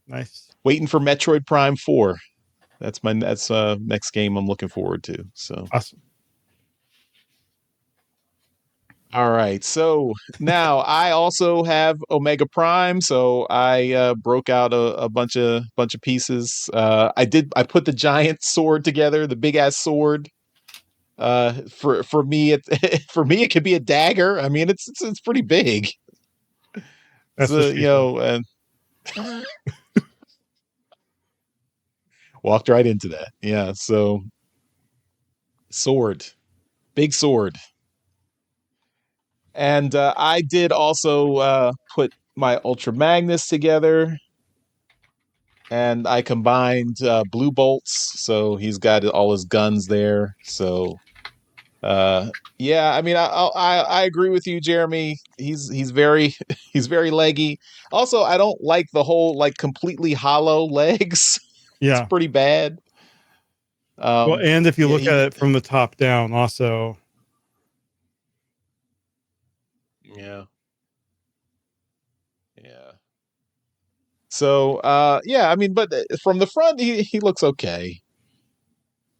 nice. Waiting for Metroid Prime 4. That's next game I'm looking forward to. So awesome. All right, so now I also have Omega Prime, so I broke out a bunch of pieces. I put the giant sword together, the big ass sword. For me, it could be a dagger. I mean, it's pretty big. That's and walked right into that. Yeah, so sword, big sword. And I did also put my Ultra Magnus together, and I combined Blue Bolts, so he's got all his guns there. So, yeah, I mean, I agree with you, Jeremy. He's very very leggy. Also, I don't like the whole completely hollow legs. Yeah, it's pretty bad. Well, and if you look at it from the top down, also. Yeah. So, yeah, I mean, but from the front, he looks okay.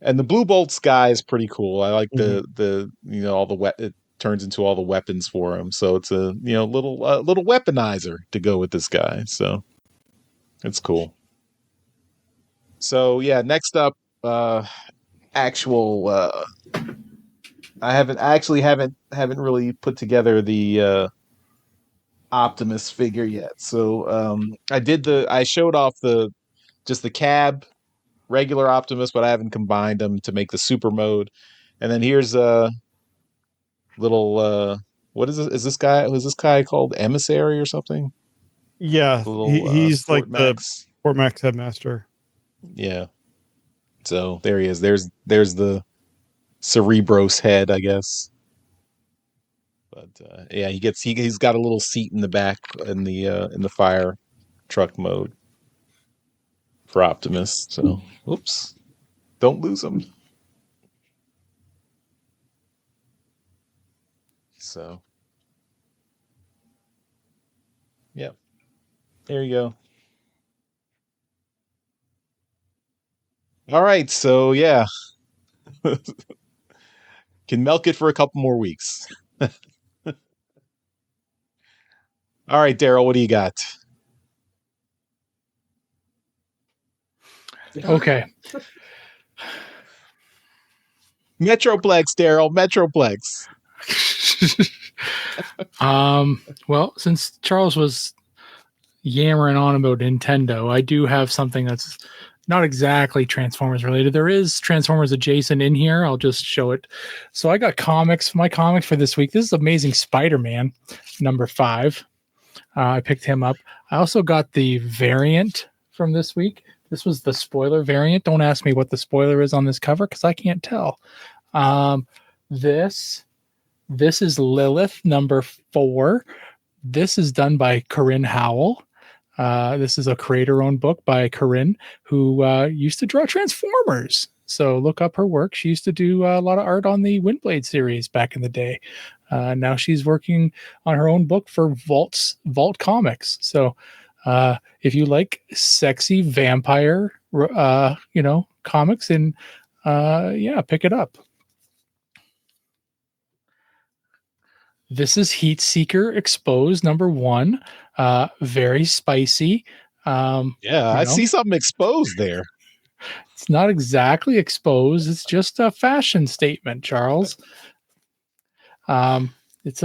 And the Blue Bolts guy is pretty cool. I like the it turns into all the weapons for him. So it's a little weaponizer to go with this guy. So it's cool. So yeah, next up, actual. I haven't really put together the Optimus figure yet. So I showed off the cab regular Optimus, but I haven't combined them to make the super mode. And then here's a little what is this? Is this guy called Emissary or something? Yeah, he's like the Fort Max headmaster. Yeah. So there he is. There's the Cerebros head, I guess. But yeah, he's got a little seat in the back in the fire truck mode for Optimus. So, oops, don't lose him. So, yeah, there you go. All right, so yeah, can milk it for a couple more weeks. All right, Daryl, what do you got? Okay. Metroplex, Daryl. Metroplex. Well, since Charles was yammering on about Nintendo, I do have something that's not exactly Transformers related. There is Transformers adjacent in here. I'll just show it. So I got my comics for this week. This is Amazing Spider-Man number 5. I picked him up. I also got the variant from this week. This was the spoiler variant. Don't ask me what the spoiler is on this cover because I can't tell. This is Lilith number 4. This is done by Corinne Howell. This is a creator-owned book by Corinne, who used to draw Transformers. So look up her work. She used to do a lot of art on the Windblade series back in the day. Now she's working on her own book for Vault Comics. So if you like sexy vampire, comics, and pick it up. This is Heat Seeker Exposed number 1. Very spicy. I see something exposed there. It's not exactly exposed. It's just a fashion statement, Charles. This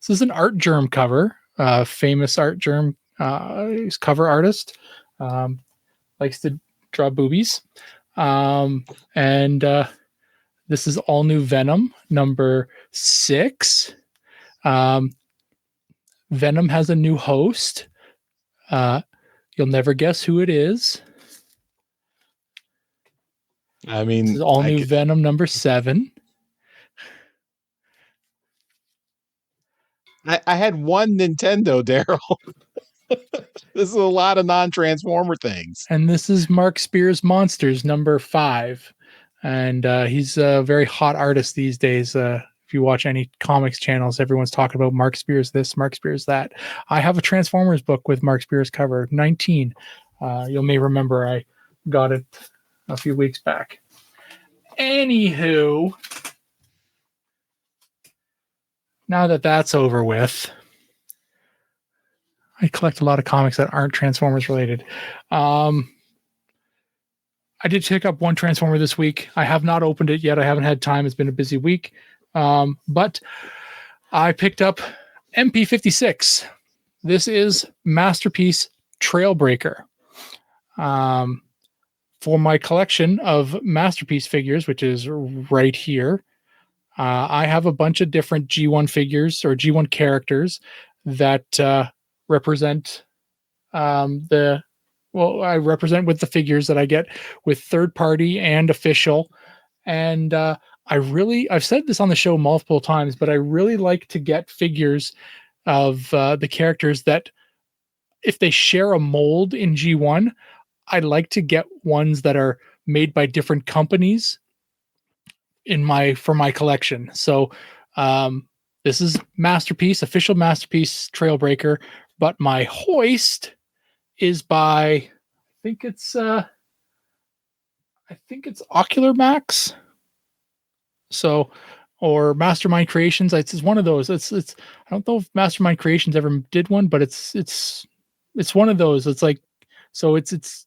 is an Art Germ cover. Famous Art Germ cover artist. Likes to draw boobies. And this is All New Venom number 6. Venom has a new host. You'll never guess who it is. I mean, this is All New Venom number 7. I had one Nintendo, Daryl. This is a lot of non-Transformer things. And this is Mark Spears Monsters number 5. And he's a very hot artist these days. If you watch any comics channels, everyone's talking about Mark Spears this, Mark Spears that. I have a Transformers book with Mark Spears cover, 19. You may remember I got it a few weeks back. Anywho, now that that's over with, I collect a lot of comics that aren't Transformers related. I did pick up one Transformer this week. I have not opened it yet. I haven't had time. It's been a busy week. But I picked up MP56. This is Masterpiece Trailbreaker. For my collection of Masterpiece figures, which is right here, I have a bunch of different G1 figures or G1 characters that represent I represent with the figures that I get with third party and official. And I've said this on the show multiple times, but I really like to get figures of the characters that if they share a mold in G1, I'd like to get ones that are made by different companies for my collection. So this is Masterpiece, official Masterpiece Trailbreaker, but my Hoist is by I think it's Ocular Max. So, or Mastermind Creations. It's one of those. It's I don't know if Mastermind Creations ever did one, but it's one of those. It's like, so it's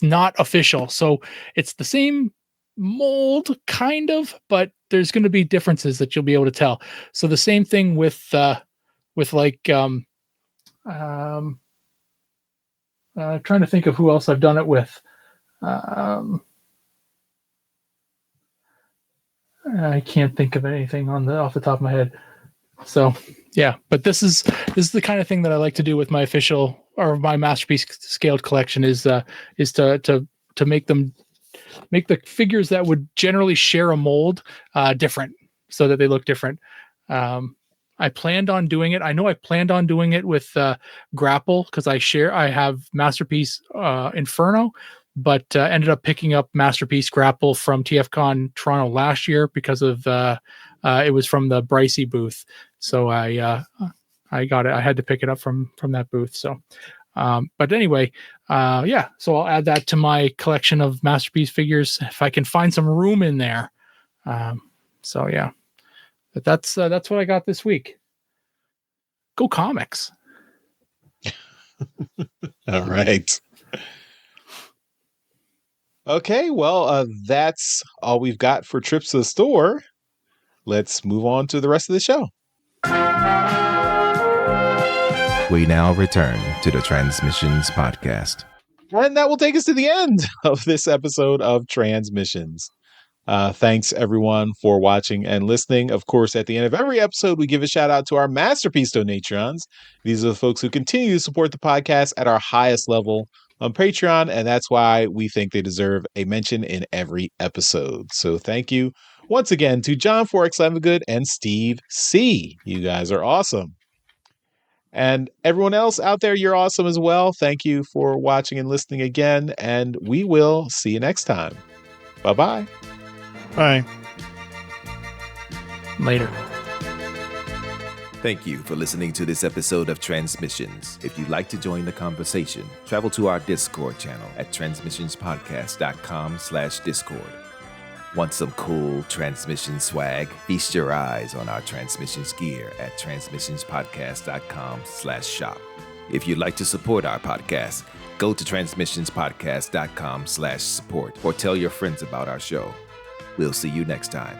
not official. So it's the same mold kind of, but there's going to be differences that you'll be able to tell. So the same thing with like trying to think of who else I've done it with. I can't think of anything off the top of my head. So yeah, but this is the kind of thing that I like to do with my official or my Masterpiece scaled collection is to make the figures that would generally share a mold different so that they look different. I planned on doing it. I know I planned on doing it with Grapple because I have Masterpiece Inferno, but ended up picking up Masterpiece Grapple from TFCon Toronto last year because of it was from the Bricey booth. So I got it. I had to pick it up from that booth. So, but anyway, so I'll add that to my collection of Masterpiece figures if I can find some room in there. So yeah, but that's what I got this week. Go Comics. All right. Okay, well, that's all we've got for trips to the store. Let's move on to the rest of the show. We now return to the Transmissions Podcast. And that will take us to the end of this episode of Transmissions. Thanks, everyone, for watching and listening. Of course, at the end of every episode, we give a shout out to our Masterpiece Donatrons. These are the folks who continue to support the podcast at our highest level on Patreon, and that's why we think they deserve a mention in every episode. So thank you once again to John Forex Levengood and Steve C. You guys are awesome. And everyone else out there, you're awesome as well. Thank you for watching and listening again, and we will see you next time. Bye-bye. Bye. Later. Thank you for listening to this episode of Transmissions. If you'd like to join the conversation, travel to our Discord channel at transmissionspodcast.com/Discord. Want some cool transmission swag? Feast your eyes on our transmissions gear at transmissionspodcast.com/shop. If you'd like to support our podcast, go to transmissionspodcast.com/support or tell your friends about our show. We'll see you next time.